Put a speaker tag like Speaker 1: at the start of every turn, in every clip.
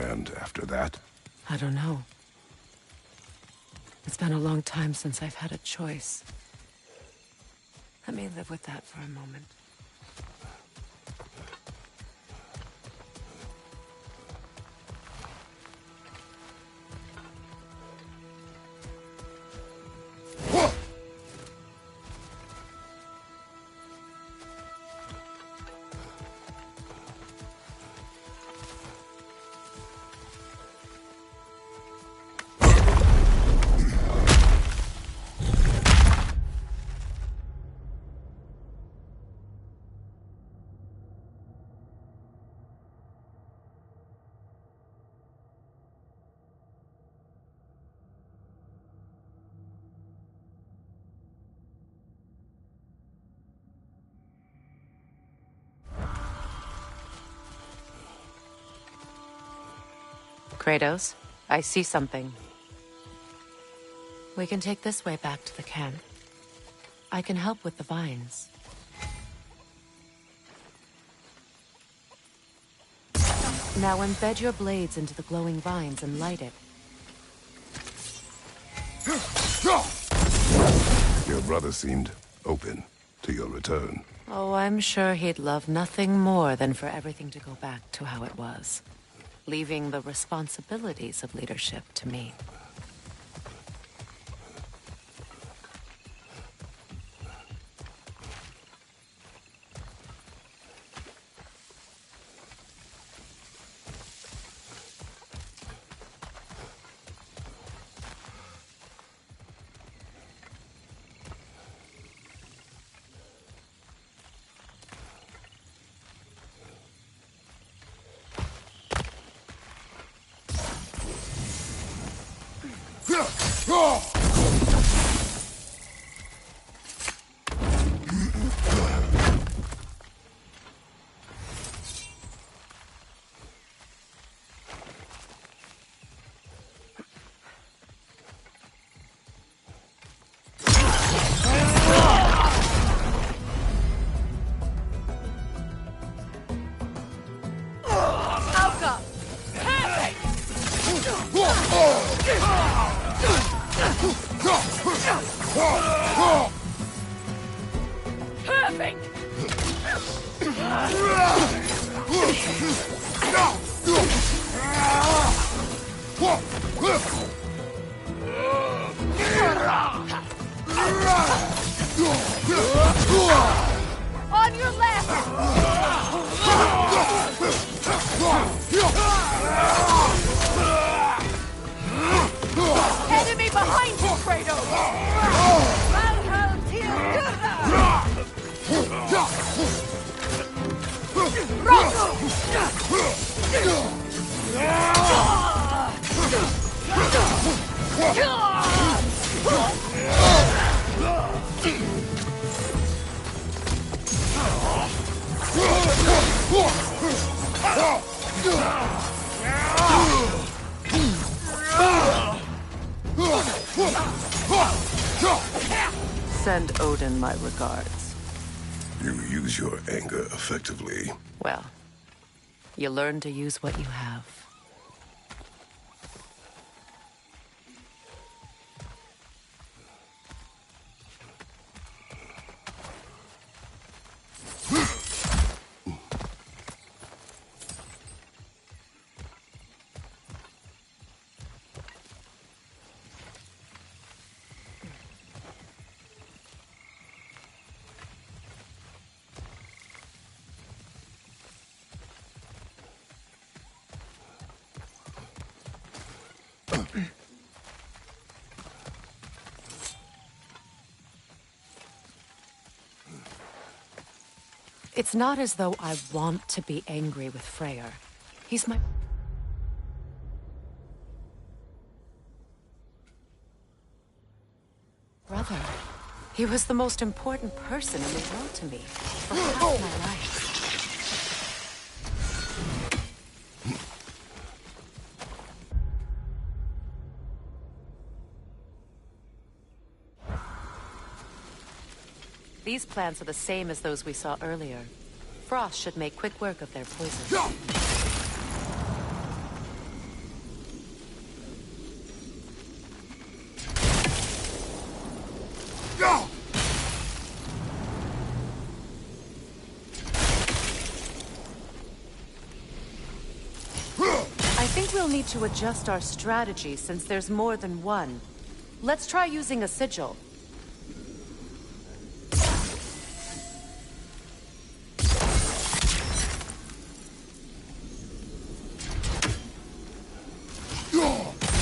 Speaker 1: And after that?
Speaker 2: I don't know. It's been a long time since I've had a choice. Let me live with that for a moment. Kratos, I see something. We can take this way back to the camp. I can help with the vines. Now embed your blades into the glowing vines and light it.
Speaker 1: Your brother seemed open to your return.
Speaker 2: Oh, I'm sure he'd love nothing more than for everything to go back to how it was, leaving the responsibilities of leadership to me.
Speaker 3: On your left! Enemy behind you, Kratos!
Speaker 2: Send Odin my regards.
Speaker 1: You use your anger effectively.
Speaker 2: Well, you learn to use what you have. It's not as though I want to be angry with Freyr. He's my... brother. He was the most important person in the world to me for half my life. These plants are the same as those we saw earlier. Frost should make quick work of their poison. think we'll need to adjust our strategy since there's more than one. Let's try using a sigil.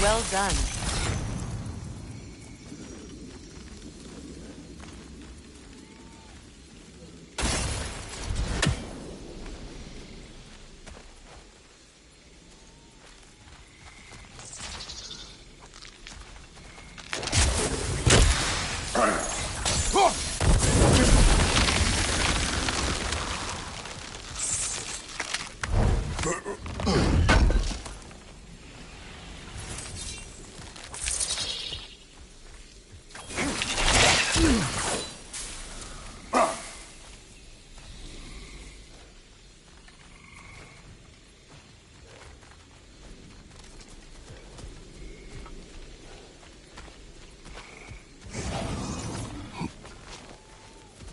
Speaker 2: Well done.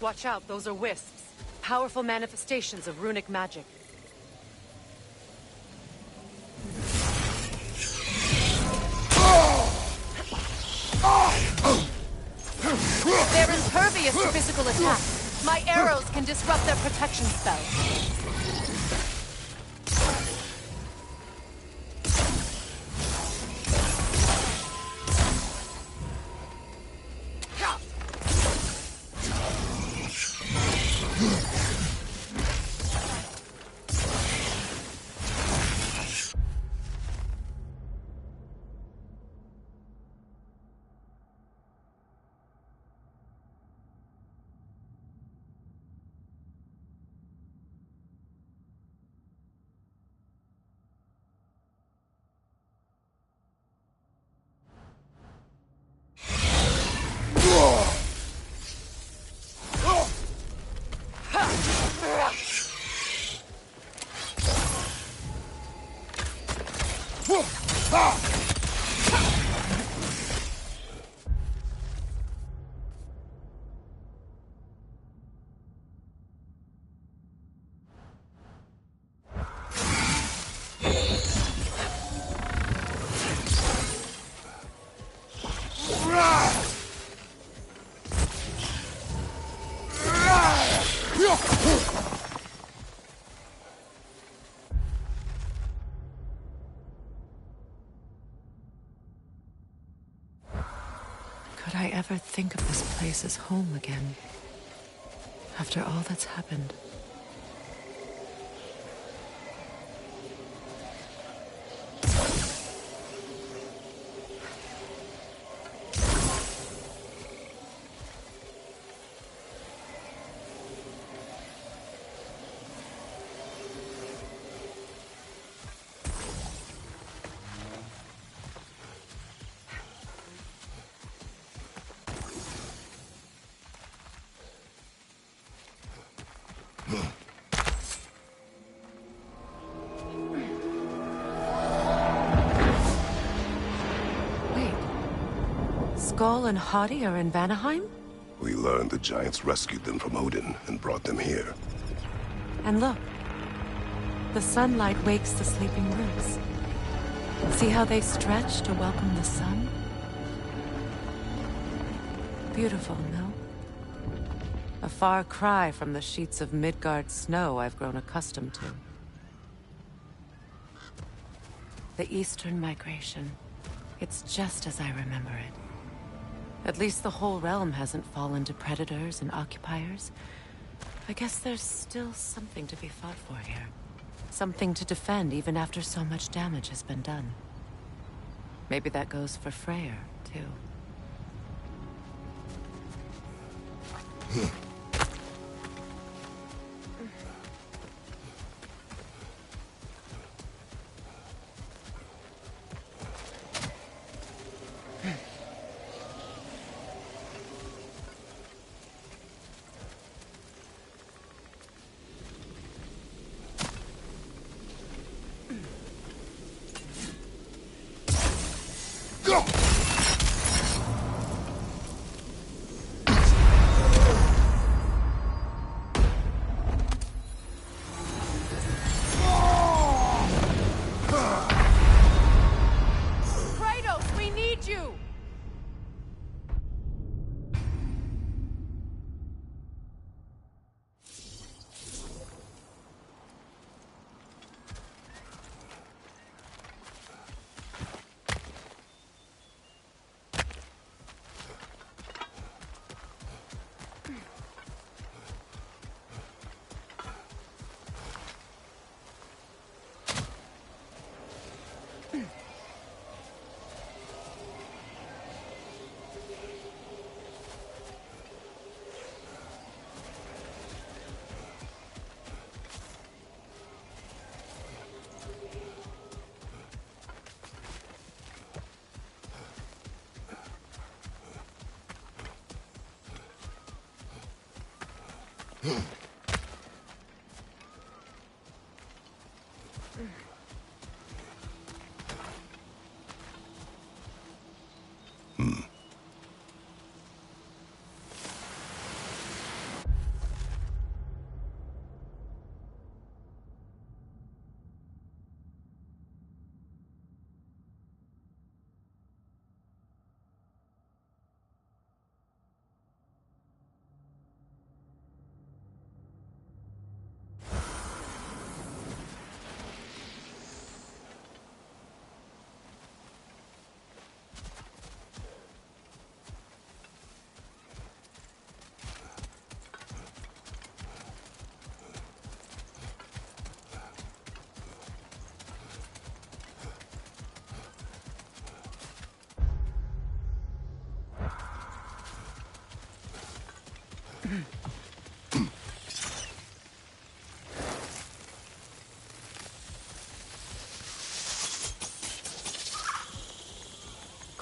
Speaker 2: Watch out, those are wisps. Powerful manifestations of runic magic. They're impervious to physical attack. My arrows can disrupt their protection spell. Could I ever think of this place as home again? After all that's happened. Skull and Hati are in Vanaheim?
Speaker 1: We learned the giants rescued them from Odin and brought them here.
Speaker 2: And look. The sunlight wakes the sleeping roots. See how they stretch to welcome the sun? Beautiful, no? A far cry from the sheets of Midgard snow I've grown accustomed to. The Eastern Migration. It's just as I remember it. At least the whole realm hasn't fallen to predators and occupiers. I guess there's still something to be fought for here. Something to defend even after so much damage has been done. Maybe that goes for Freyr, too.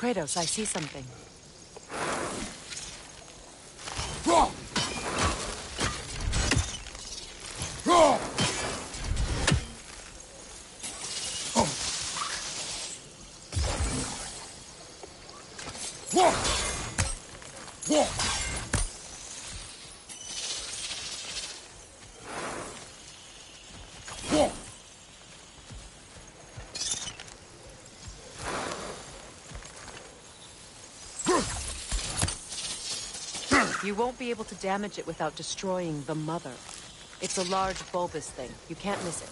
Speaker 2: Kratos, I see something. You won't be able to damage it without destroying the mother. It's a large bulbous thing. You can't miss it.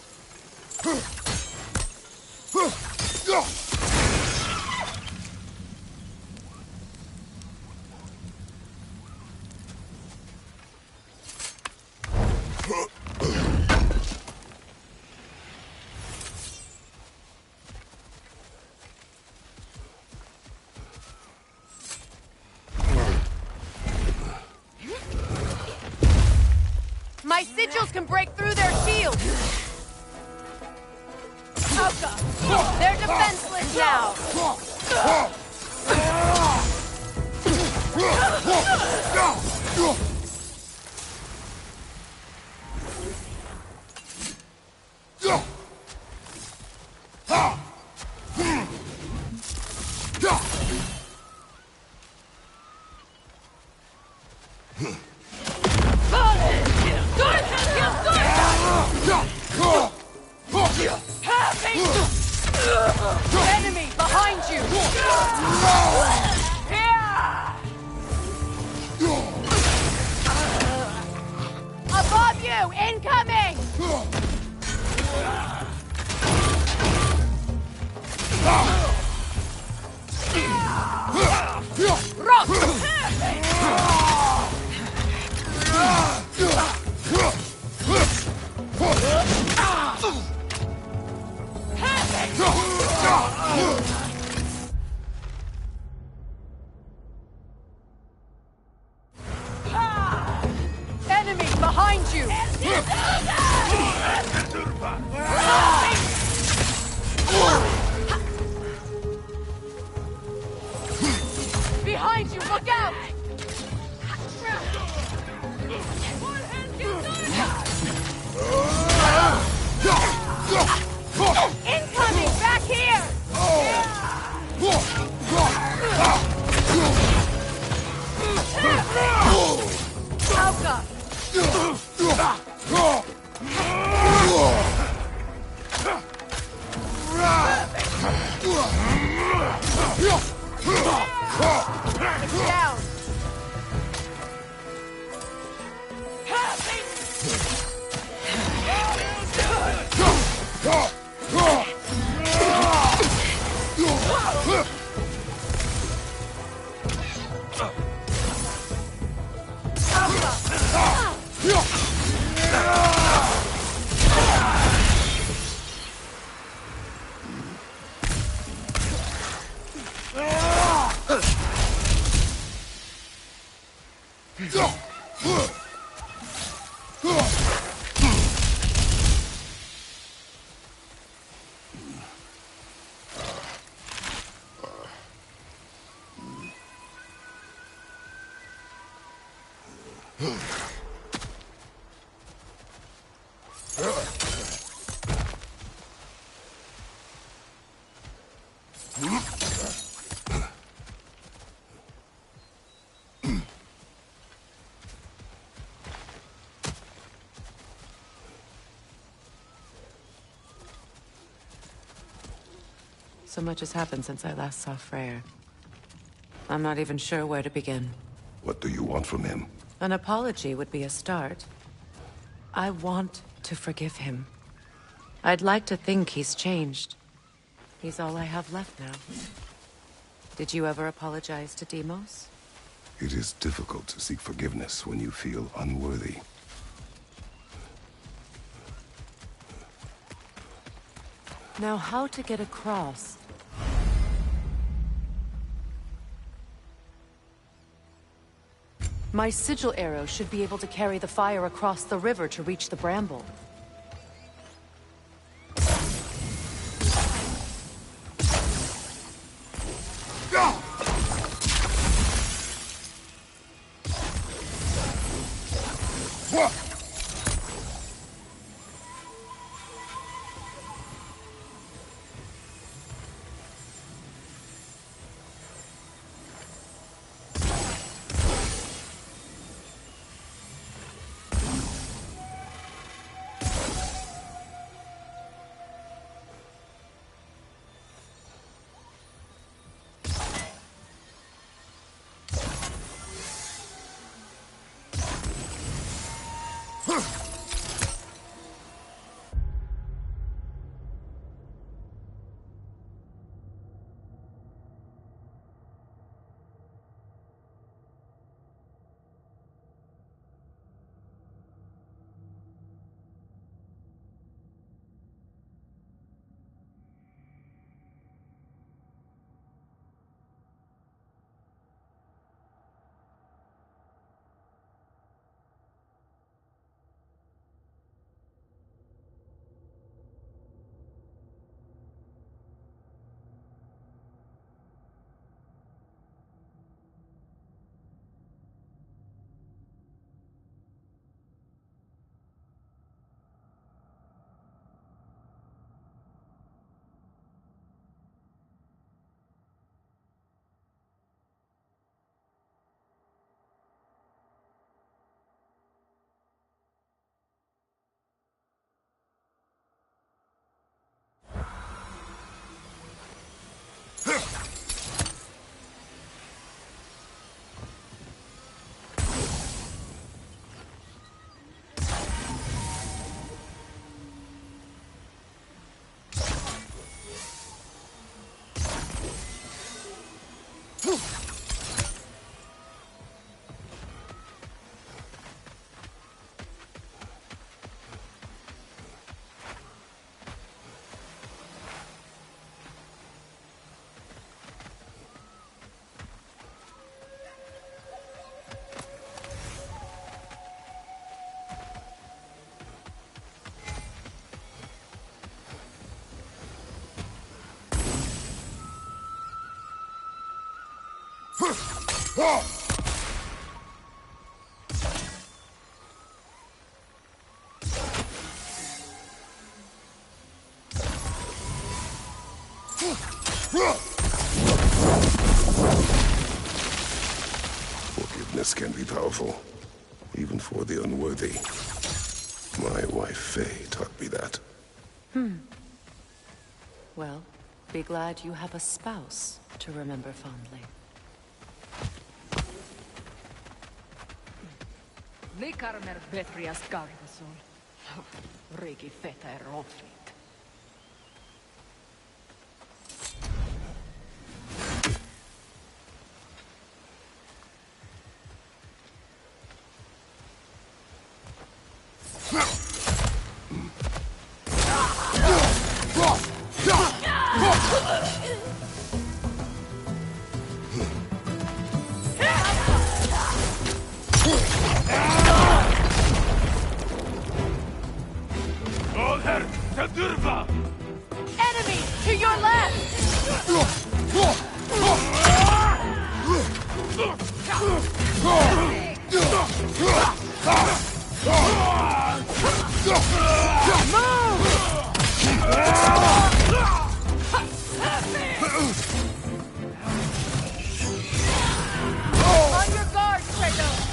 Speaker 3: My sigils can break through their shields! Aka! They're defenseless now! Enemy behind you! Above you! Incoming! Enemy behind you! Behind you, look out! Incoming, back here! Alka! Down!
Speaker 2: So much has happened since I last saw Freyr. I'm not even sure where to begin.
Speaker 1: What do you want from him?
Speaker 2: An apology would be a start. I want to forgive him. I'd like to think he's changed. He's all I have left now. Did you ever apologize to Deimos?
Speaker 1: It is difficult to seek forgiveness when you feel unworthy.
Speaker 2: Now, how to get across? My sigil arrow should be able to carry the fire across the river to reach the bramble.
Speaker 1: Forgiveness can be powerful, even for the unworthy. My wife, Faye, taught me that.
Speaker 2: Well, be glad you have a spouse to remember fondly.
Speaker 3: Likarmer vetrias gardason. Regi feta ronflit. Enemy to your left! On your guard, Kratos!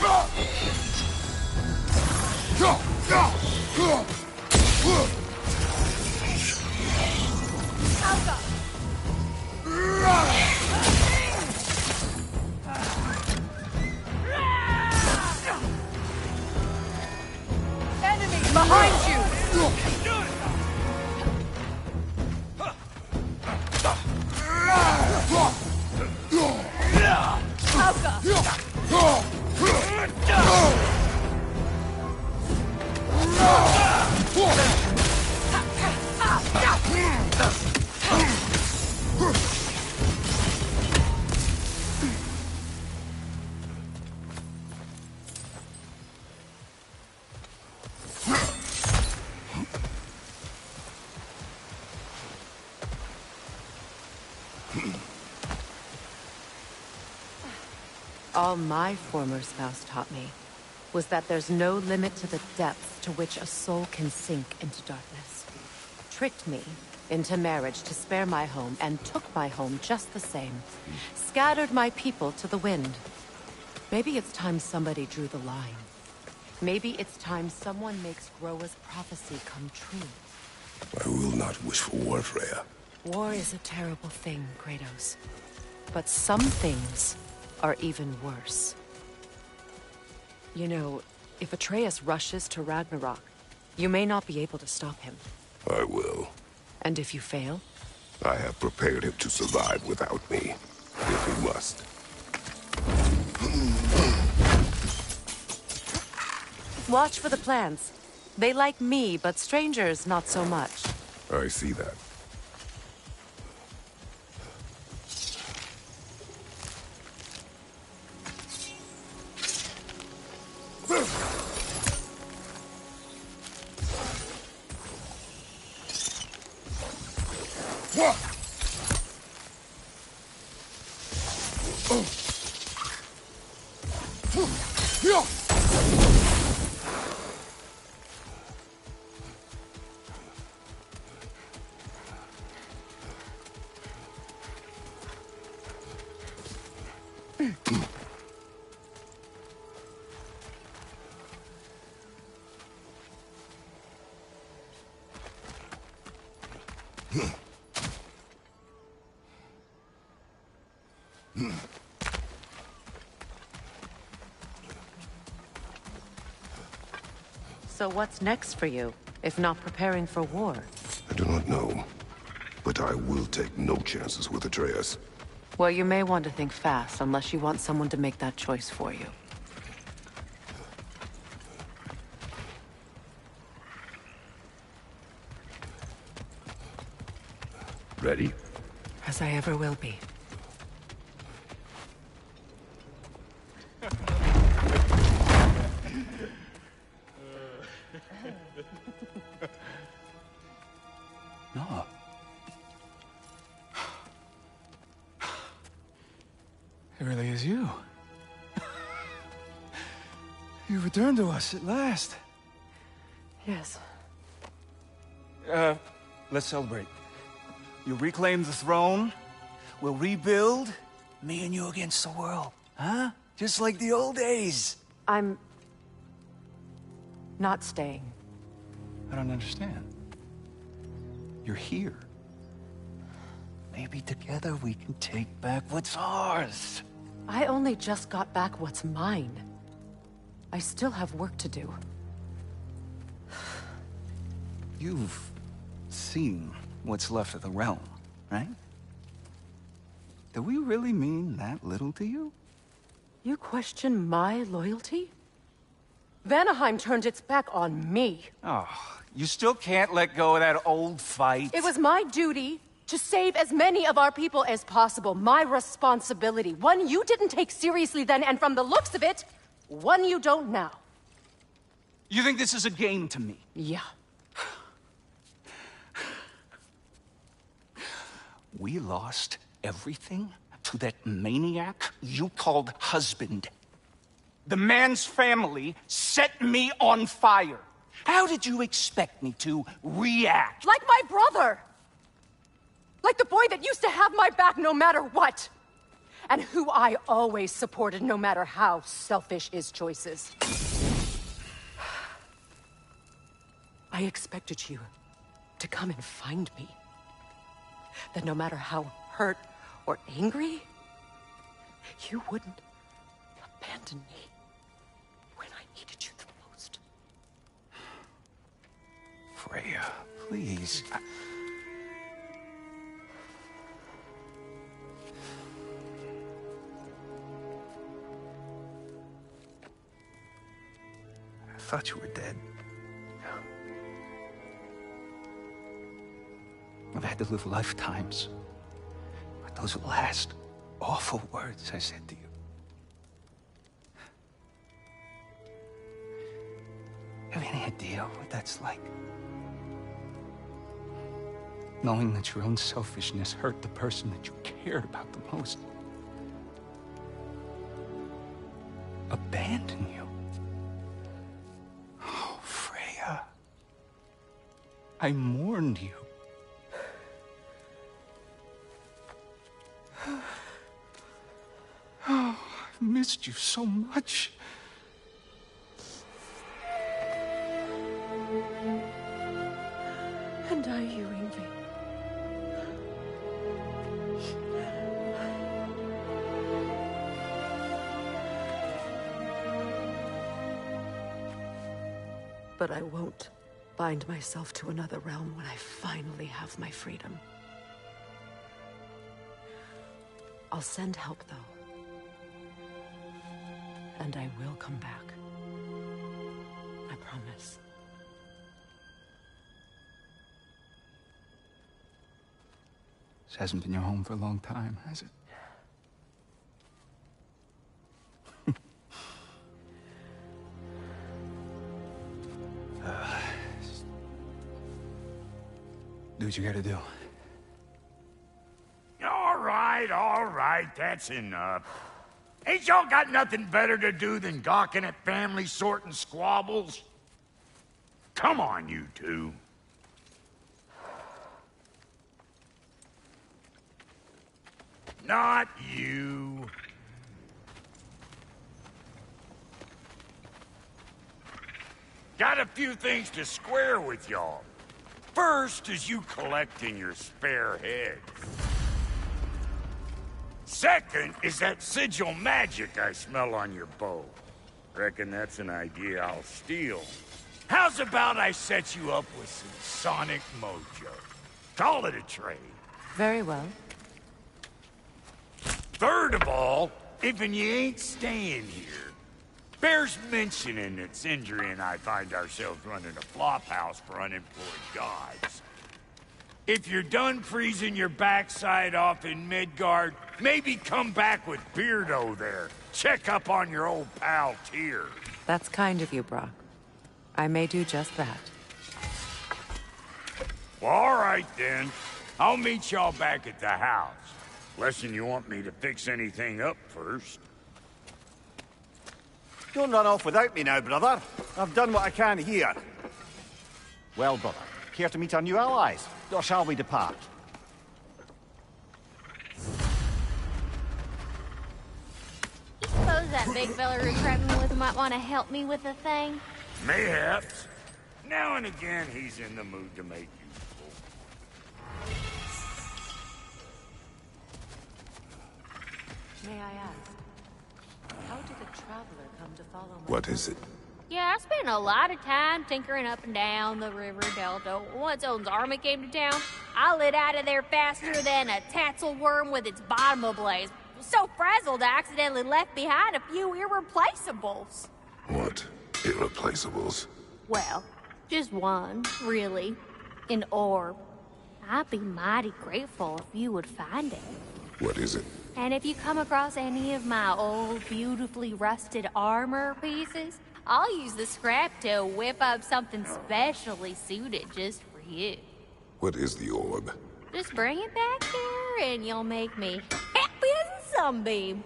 Speaker 3: Alga! Enemy behind you!
Speaker 2: All my former spouse taught me was that there's no limit to the depth to which a soul can sink into darkness. Tricked me into marriage to spare my home and took my home just the same. Scattered my people to the wind. Maybe it's time somebody drew the line. Maybe it's time someone makes Groa's prophecy come true.
Speaker 1: I will not wish for war, Freya.
Speaker 2: War is a terrible thing, Kratos. But some things are even worse. You know, if Atreus rushes to Ragnarok, you may not be able to stop him.
Speaker 1: I will.
Speaker 2: And if you fail?
Speaker 1: I have prepared him to survive without me, if he must.
Speaker 2: Watch for the plants. They like me, but strangers not so much.
Speaker 1: I see that.
Speaker 2: So what's next for you, if not preparing for war?
Speaker 1: I do not know, but I will take no chances with Atreus.
Speaker 2: Well, you may want to think fast, unless you want someone to make that choice for you.
Speaker 1: Ready?
Speaker 2: As I ever will be.
Speaker 4: No. It really is you. You returned to us at last.
Speaker 2: Yes.
Speaker 4: Let's celebrate. You reclaim the throne, we'll rebuild, me and you against the world. Huh? Just like the old days.
Speaker 2: I'm not staying.
Speaker 4: I don't understand. You're here. Maybe together we can take back what's ours.
Speaker 2: I only just got back what's mine. I still have work to do.
Speaker 4: You've seen what's left of the realm, right? Do we really mean that little to you?
Speaker 2: You question my loyalty? Vanaheim turned its back on me.
Speaker 4: Oh, you still can't let go of that old fight?
Speaker 2: It was my duty to save as many of our people as possible. My responsibility. One you didn't take seriously then, and from the looks of it, one you don't now.
Speaker 4: You think this is a game to me?
Speaker 2: Yeah.
Speaker 4: We lost everything to that maniac you called husband. The man's family set me on fire. How did you expect me to react?
Speaker 2: Like my brother!
Speaker 3: Like the boy that used to have my back no matter what. And who I always supported no matter how selfish his choices. I expected you to come and find me. That no matter how hurt or angry, you wouldn't abandon me when I needed you the most.
Speaker 4: Freya, please. I thought you were dead. I've had to live lifetimes. But those last awful words I said to you. Have any idea what that's like? Knowing that your own selfishness hurt the person that you cared about the most. Abandon you. Oh, Freya. I mourned you. Oh, I've missed you so much.
Speaker 3: And are you, Ingvi? But I won't bind myself to another realm when I finally have my freedom. I'll send help, though. And I will come back. I promise.
Speaker 4: This hasn't been your home for a long time, has it? Do what you gotta do.
Speaker 5: All right, that's enough. Ain't y'all got nothing better to do than gawking at family sorting squabbles? Come on, you two. Not you. Got a few things to square with y'all. First is you collecting your spare heads. Second is that sigil magic I smell on your bow. Reckon that's an idea I'll steal. How's about I set you up with some sonic mojo? Call it a trade.
Speaker 2: Very well.
Speaker 5: Third of all, if you ain't staying here, bears mentioning that Sindri and I find ourselves running a flop house for unemployed gods. If you're done freezing your backside off in Midgard, maybe come back with Beardo there. Check up on your old pal Tyr.
Speaker 2: That's kind of you, Brock. I may do just that.
Speaker 5: Well, all right then. I'll meet y'all back at the house. Lesson you want me to fix anything up first.
Speaker 6: Don't run off without me now, brother. I've done what I can here. Well, brother, care to meet our new allies? Or shall we depart?
Speaker 7: You suppose that big fella who grabbed me with might want to help me with a thing?
Speaker 5: Mayhaps. Now and again, he's in the mood to make useful.
Speaker 2: May I ask, how did a traveler come to follow my...
Speaker 1: What is it?
Speaker 7: Yeah, I spent a lot of time tinkering up and down the river delta. Once Odin's army came to town, I lit out of there faster than a tassel worm with its bottom ablaze. So frazzled, I accidentally left behind a few irreplaceables.
Speaker 1: What? Irreplaceables?
Speaker 7: Well, just one, really. An orb. I'd be mighty grateful if you would find it.
Speaker 1: What is it?
Speaker 7: And if you come across any of my old, beautifully rusted armor pieces, I'll use the scrap to whip up something specially suited just for you.
Speaker 1: What is the orb?
Speaker 7: Just bring it back here and you'll make me happy as a sunbeam.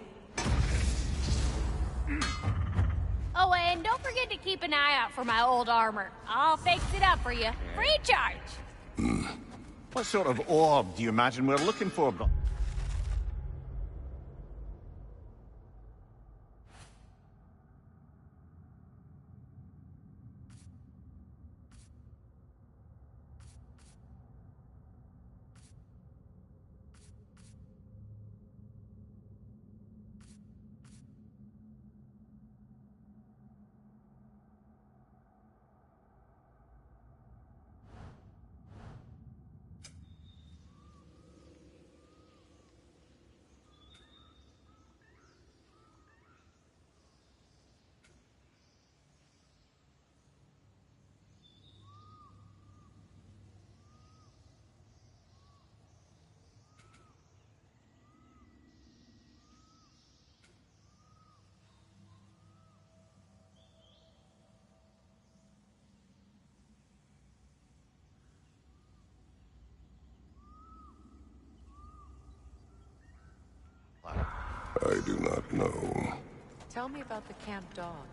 Speaker 7: Oh, and don't forget to keep an eye out for my old armor. I'll fix it up for you. Free charge.
Speaker 6: What sort of orb do you imagine we're looking for, bro?
Speaker 1: I do not know.
Speaker 2: Tell me about the camp dog.